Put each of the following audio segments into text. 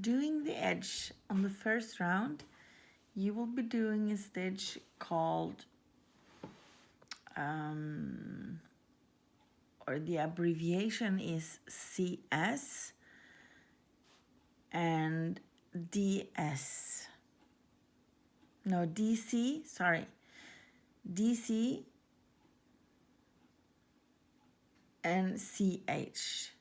doing the edge on the first round, you will be doing a stitch called, or the abbreviation is CS and DS. No, DC, sorry. DC and CH.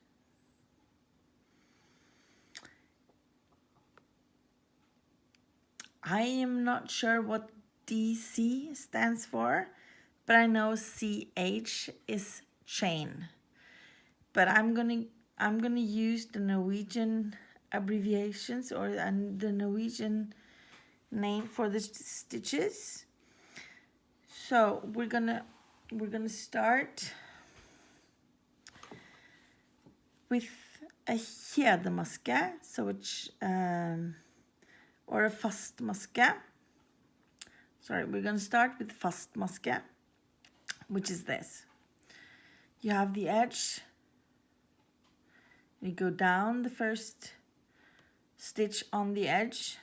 I am not sure what DC stands for, but I know CH is chain. But I'm gonna use the Norwegian abbreviations or the Norwegian name for the stitches. So we're gonna start with a kjedemaske, so which or a fastmaske. Sorry, we're gonna start with fastmaske, which is this. You have the edge. You go down the first stitch on the edge.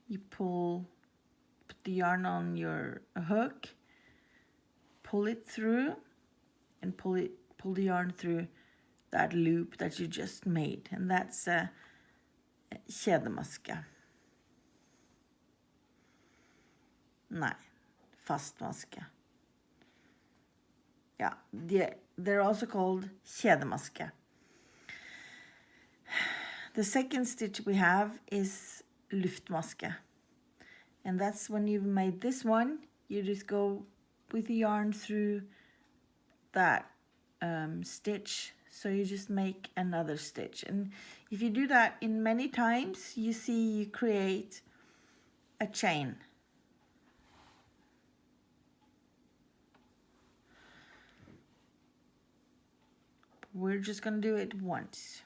You put the yarn on your hook, pull it through, and pull the yarn through that loop that you just made, and that's a kjedemaske. Nei, fastmaske. Yeah, they're also called kjedemaske. The second stitch we have is luftmaske. And that's when you've made this one, you just go with the yarn through that stitch. So you just make another stitch. And if you do that in many times, you see you create a chain. We're just going to do it once.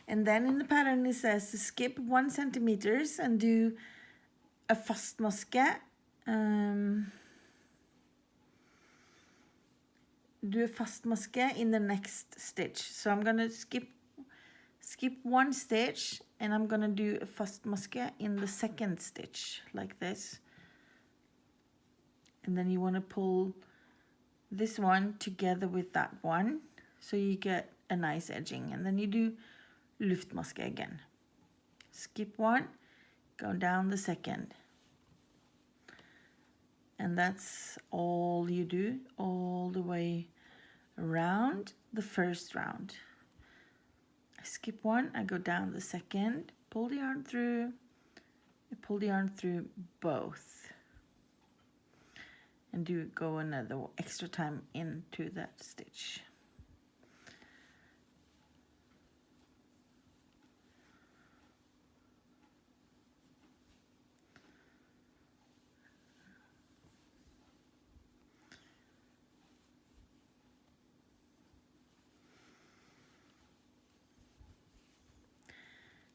And then in the pattern it says to skip 1 centimeter and do a fastmaske. Do a fastmaske in the next stitch. So I'm gonna skip 1 stitch and I'm gonna do a fastmaske in the second stitch like this. And then you want to pull this one together with that one so you get a nice edging, and then you do luftmaske again. Skip 1, go down the second, and that's all you do all the way around the first round. I skip 1, I go down the second, pull the yarn through, I pull the yarn through both, and go another extra time into that stitch.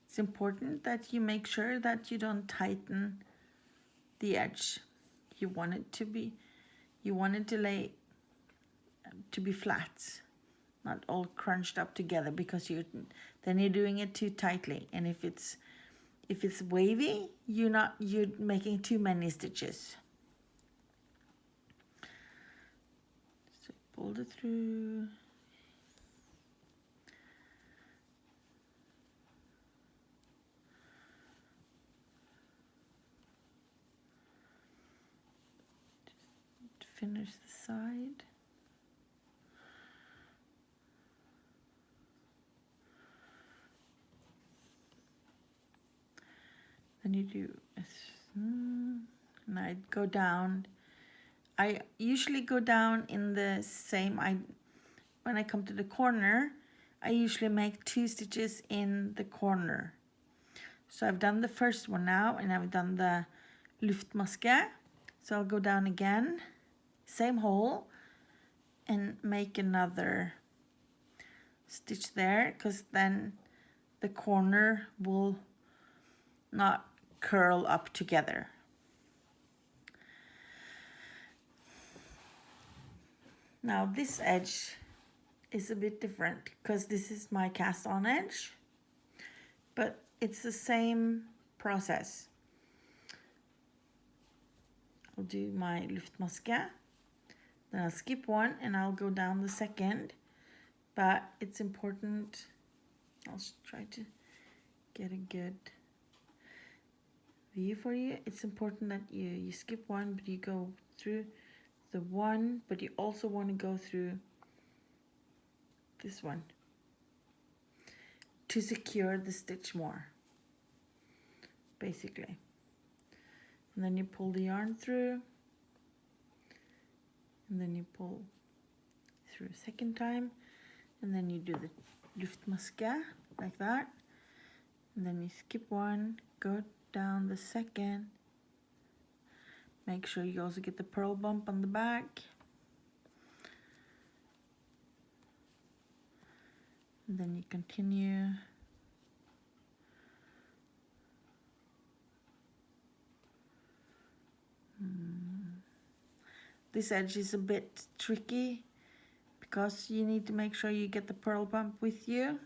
It's important that you make sure that you don't tighten the edge. You want it to be flat, not all crunched up together, because then you're doing it too tightly. And if it's wavy, you're making too many stitches. So pull it through. Finish the side. Then you do, and I go down. I usually go down in the same, when I come to the corner, I usually make 2 stitches in the corner. So I've done the first one now, and I've done the luftmaske. So I'll go down again, same hole, and make another stitch there, because then the corner will not curl up together. Now this edge is a bit different because this is my cast on edge, but it's the same process. I'll do my luftmaske, then I'll skip one and I'll go down the second, but it's important, I'll try to get a good view for you. It's important that you skip one, but you go through the one, but you also want to go through this one to secure the stitch more, basically. And then you pull the yarn through, and then you pull through a second time, and then you do the luftmaske like that, and then you skip one, go down the second, make sure you also get the purl bump on the back, and then you continue. This edge is a bit tricky because you need to make sure you get the purl bump with you.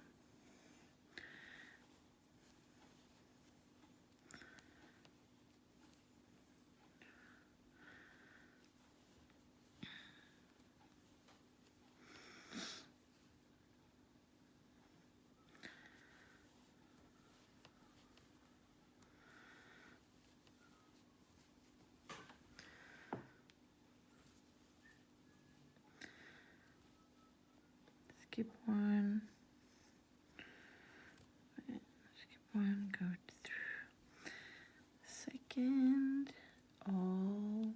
Skip one, go through second, all,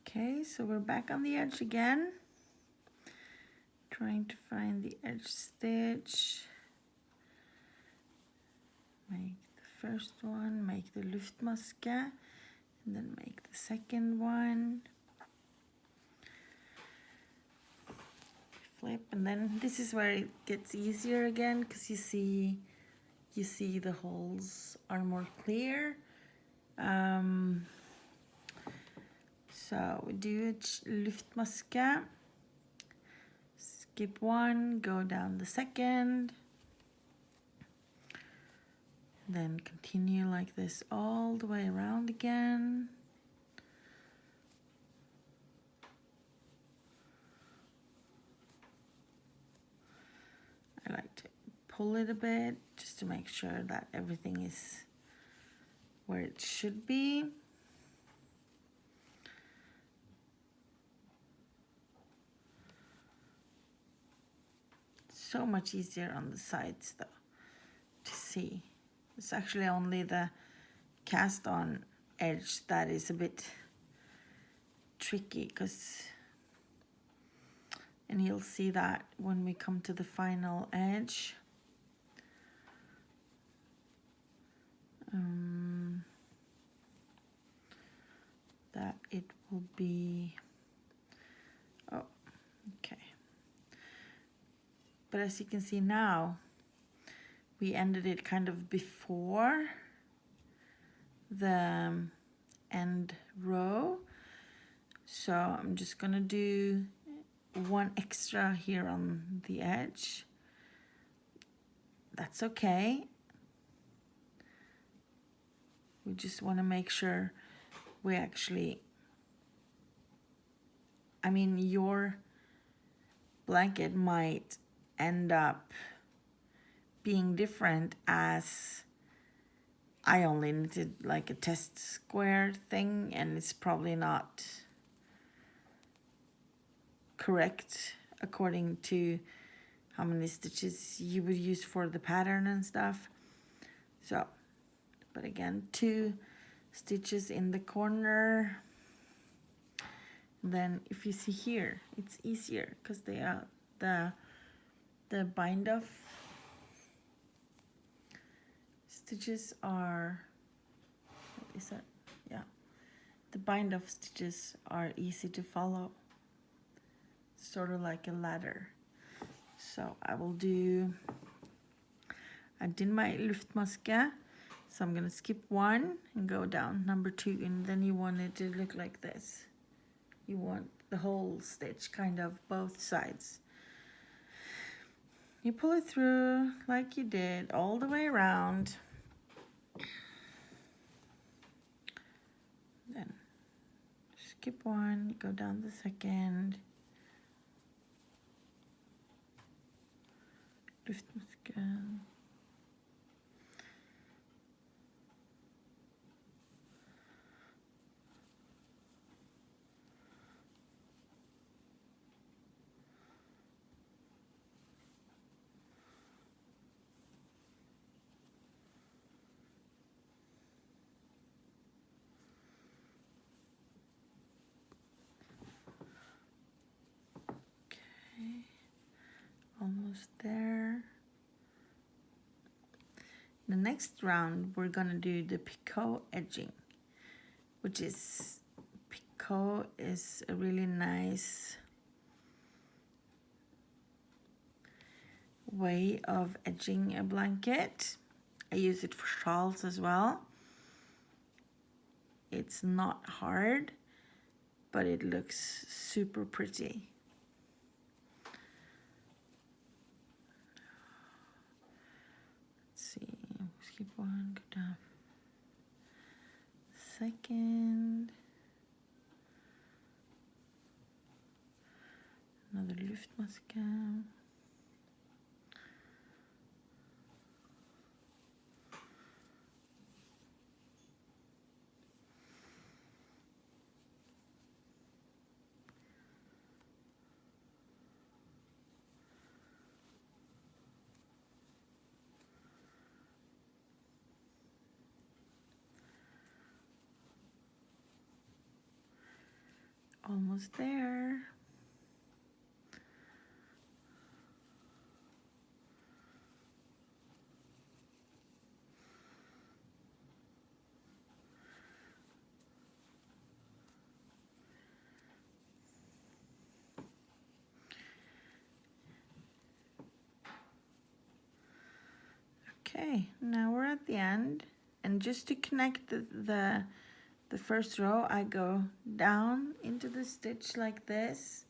okay, so we're back on the edge again, trying to find the edge stitch. Make the first one, make the luftmaske, and then make the second one. Flip, and then this is where it gets easier again because you see the holes are more clear. So we do a luftmaske, skip one, go down the second, then continue like this all the way around again. I like to pull it a bit just to make sure that everything is where it should be. So much easier on the sides though to see. It's actually only the cast on edge that is a bit tricky, and you'll see that when we come to the final edge. That it will be, oh, okay. But as you can see now, we ended it kind of before the end row. So I'm just gonna do one extra here on the edge. That's okay. We just want to make sure we actually, I mean, your blanket might end up being different as I only knitted like a test square thing, and it's probably not correct according to how many stitches you would use for the pattern and stuff. So, but again, 2 stitches in the corner. Then if you see here, it's easier because they are the bind off stitches are, what is that? Yeah, the bind off stitches are easy to follow, sort of like a ladder. So I did my luftmaske, so I'm gonna skip 1 and go down number 2, and then you want it to look like this. You want the whole stitch, kind of both sides. You pull it through like you did all the way around. Then skip 1, go down the second. Luftmaske. Almost there. The next round we're gonna do the picot edging, which is, picot is a really nice way of edging a blanket. I use it for shawls as well. It's not hard, but it looks super pretty. Skip 1, go down. Second. Another luftmaske. Almost there. Okay, now we're at the end, and just to connect the first row, I go down into the stitch like this,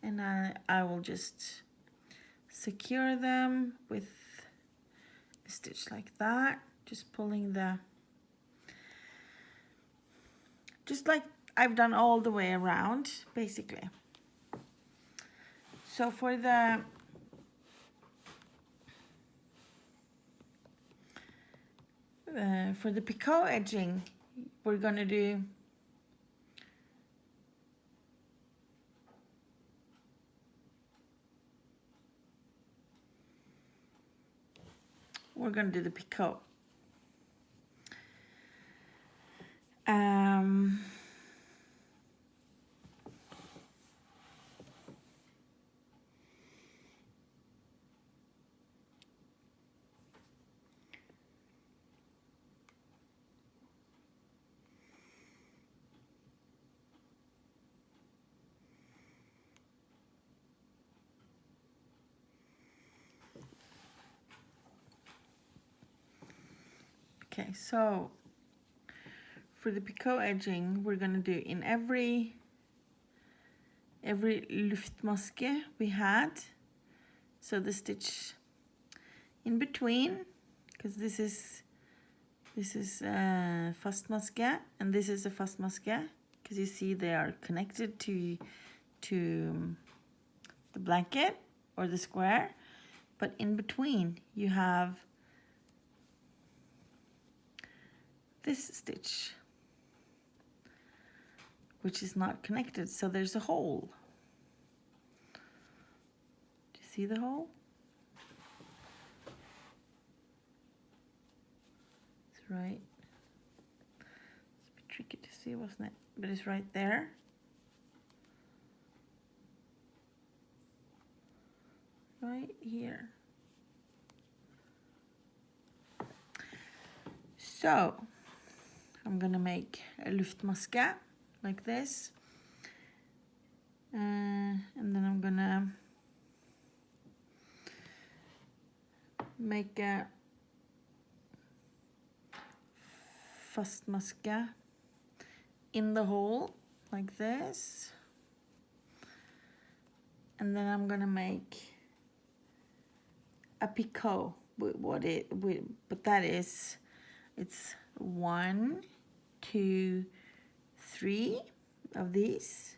and I will just secure them with a stitch like that, just pulling just like I've done all the way around, basically. So for the picot edging, we're gonna do the picot. Okay, so for the picot edging, we're gonna do in every luftmaske we had, so the stitch in between, because this is fastmaske and this is a fastmaske, because you see they are connected to the blanket or the square. but in between you have this stitch, which is not connected, so there's a hole. Do you see the hole? It's right. It's a bit tricky to see, wasn't it? But it's right there. Right here. So I'm gonna make a luftmaske like this, and then I'm gonna make a fastmaske in the hole like this, and then I'm gonna make a picot. But that is, it's 1, 2, 3 of these.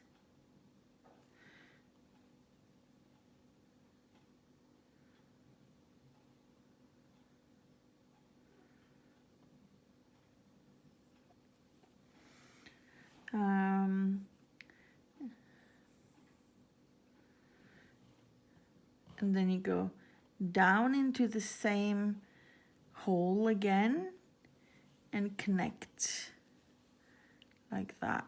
And then you go down into the same hole again and connect like that.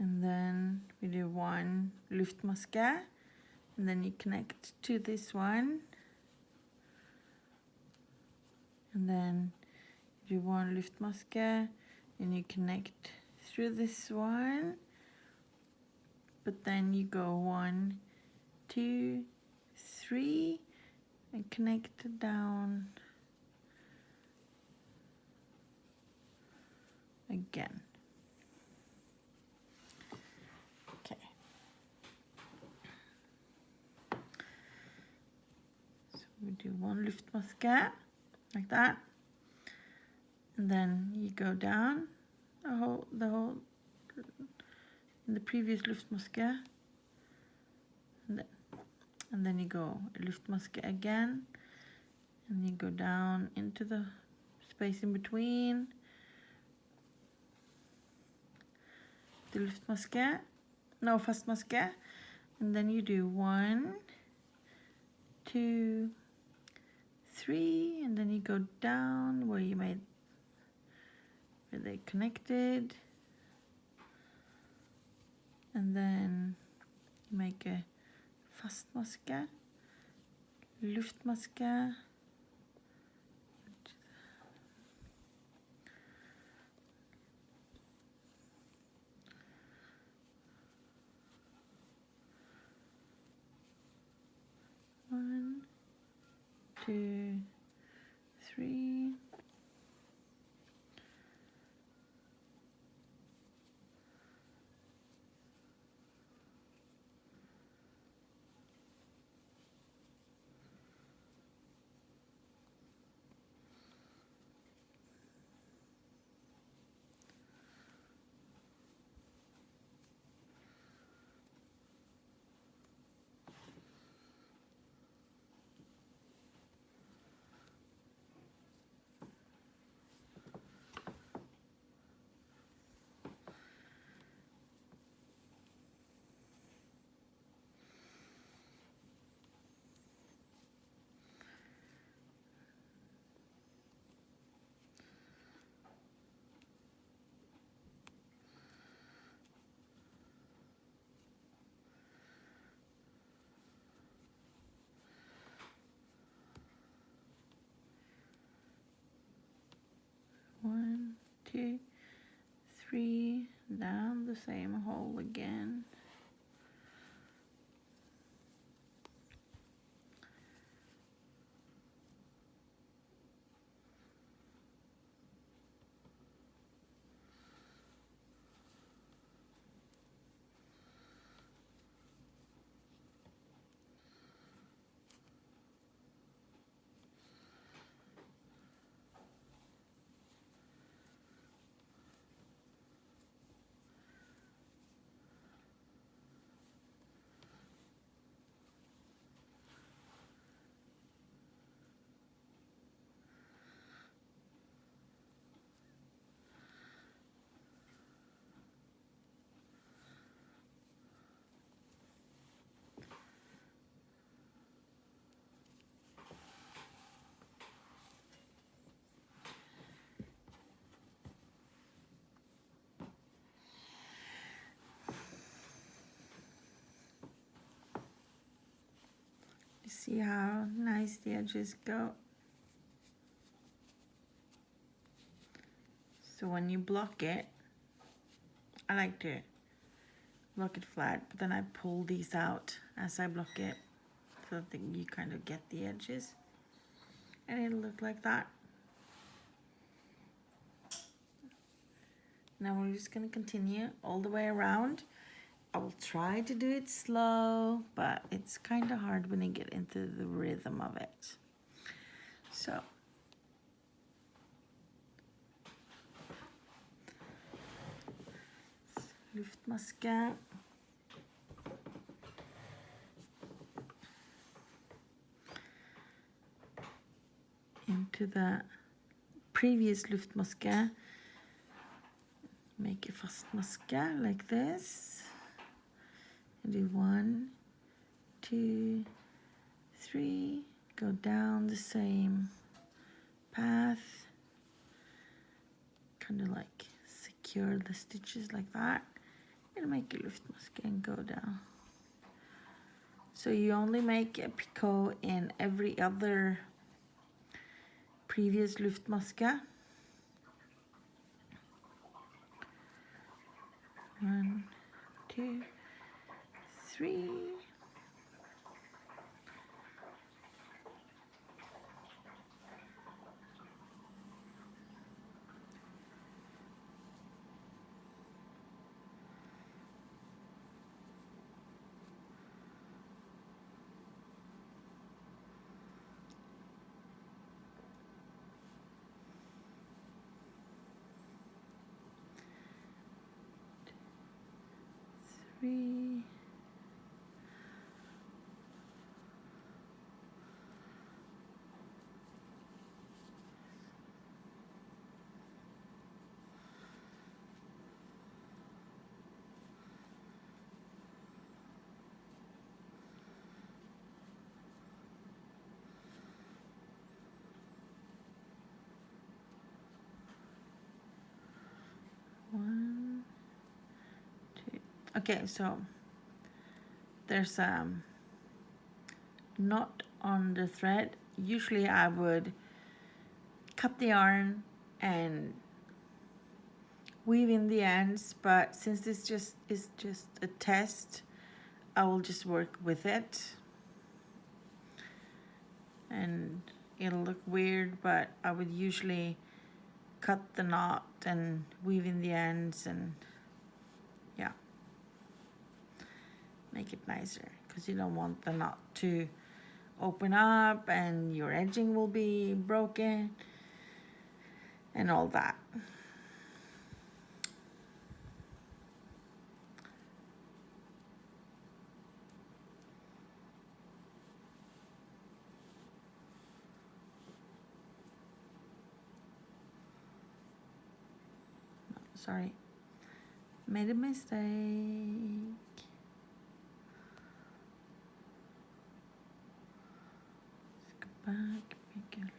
And then we do 1 luftmaske, and then you connect to this one, and then you do 1 luftmaske, and you connect through this one, but then you go 1, 2, 3 and connect down again. Okay. So we do 1 luftmaske like that, and then you go down the whole in the previous luftmaske, and then you go luftmaske again, and you go down into the space in between the luftmaske, no, fastmaske, and then you do 1, 2, 3, and then you go down where you made, where they connected, and then you make a fastmaske, luftmaske, one, 2, 3, one, 2, 3, down the same hole again. See how nice the edges go? So when you block it, I like to block it flat, but then I pull these out as I block it so that you kind of get the edges. And it'll look like that. Now we're just going to continue all the way around. I will try to do it slow, but it's kind of hard when you get into the rhythm of it. So luftmaske. Into the previous luftmaske. Make a fast maske like this. And do 1, 2, 3. Go down the same path. Kind of like secure the stitches like that. And make a luftmaske and go down. So you only make a picot in every other previous luftmaske. 1, 2, 3. Three. One, two. Okay, so there's a knot on the thread. Usually I would cut the yarn and weave in the ends, but since this is just a test, I will just work with it. And it'll look weird, but I would usually cut the knot and weave in the ends and yeah, make it nicer, because you don't want the knot to open up and your edging will be broken and all that. Sorry, made a mistake. Let's go back, make it.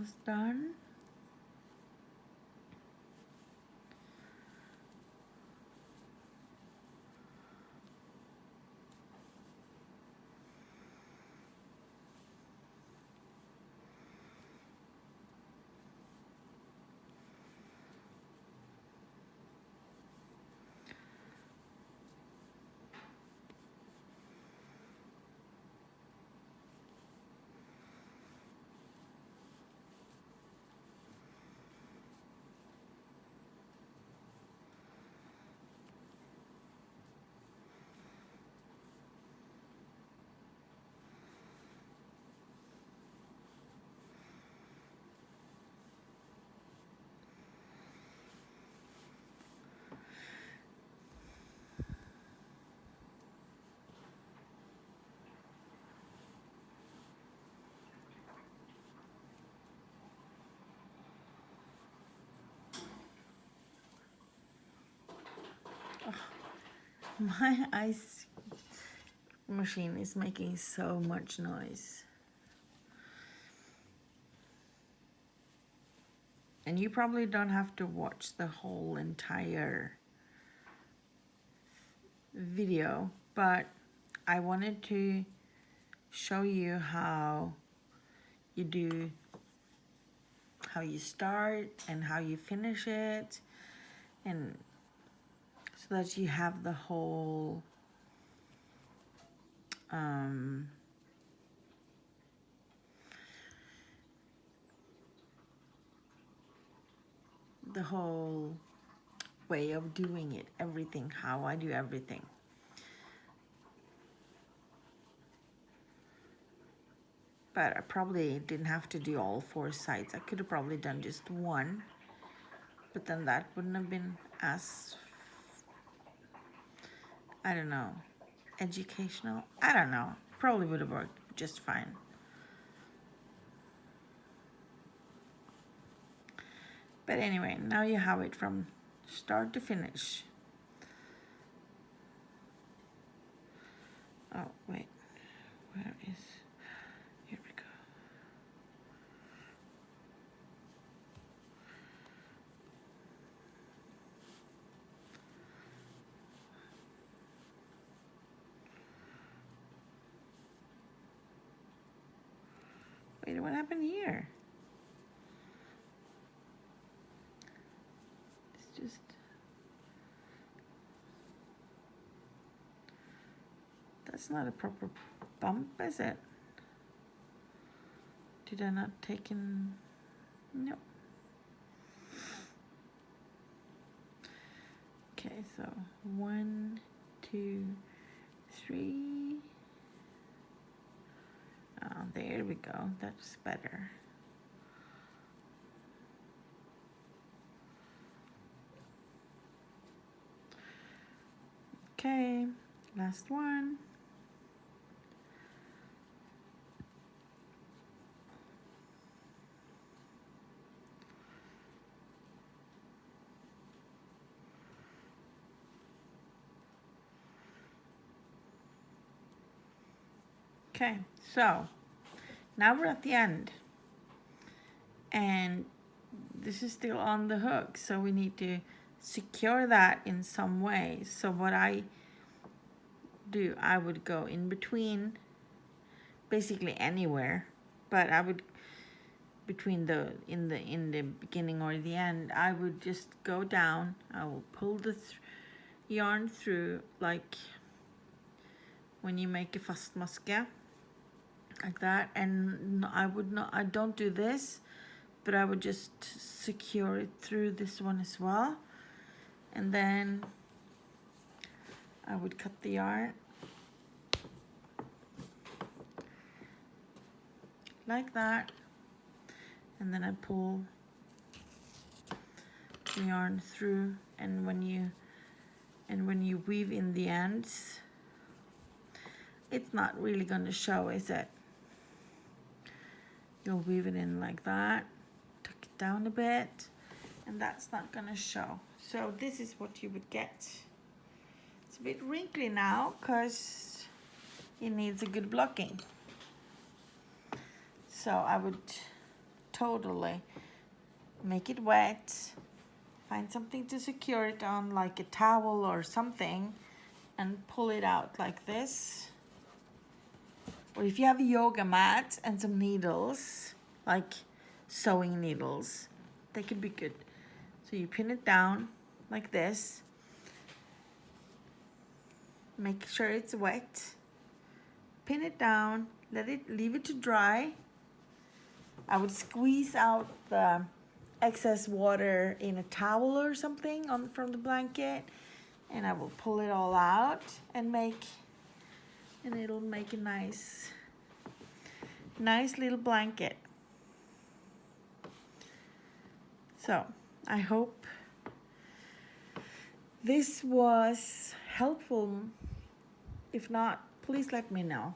almost done. My ice machine is making so much noise. And you probably don't have to watch the whole entire video, but I wanted to show you how you start and how you finish it, and so that you have the whole way of doing it, everything, how I do everything. But I probably didn't have to do all 4 sides. I could have probably done just one, but then that wouldn't have been as, I don't know, educational. I don't know. Probably would have worked just fine. But anyway, now you have it from start to finish. Oh, wait. Where is... Here we go. Wait, what happened here? It's just... That's not a proper bump, is it? Did I not take in? No. Okay, so 1, 2, 3. Oh, there we go. That's better. Okay, last one. Okay, so now we're at the end, and this is still on the hook, so we need to secure that in some way. So what I do, I would go in between, basically anywhere, but I would between in the beginning or the end, I would just go down. I will pull the yarn through, like when you make a fastmaske, like that. And I don't do this, but I would just secure it through this one as well, and then I would cut the yarn like that, and then I pull the yarn through, and when you weave in the ends, it's not really going to show, is it? You'll weave it in like that, tuck it down a bit, and that's not going to show. So this is what you would get. It's a bit wrinkly now because it needs a good blocking. So I would totally. Make it wet. Find something to secure it on, like a towel or something, and pull it out like this. Or if you have a yoga mat and some needles, like sewing needles, they could be good. So you pin it down like this. Make sure it's wet. Pin it down, leave it to dry. I would squeeze out the excess water in a towel or something from the blanket, and I will pull it all out and it'll make a nice little blanket. So I hope this was helpful. If not, please let me know.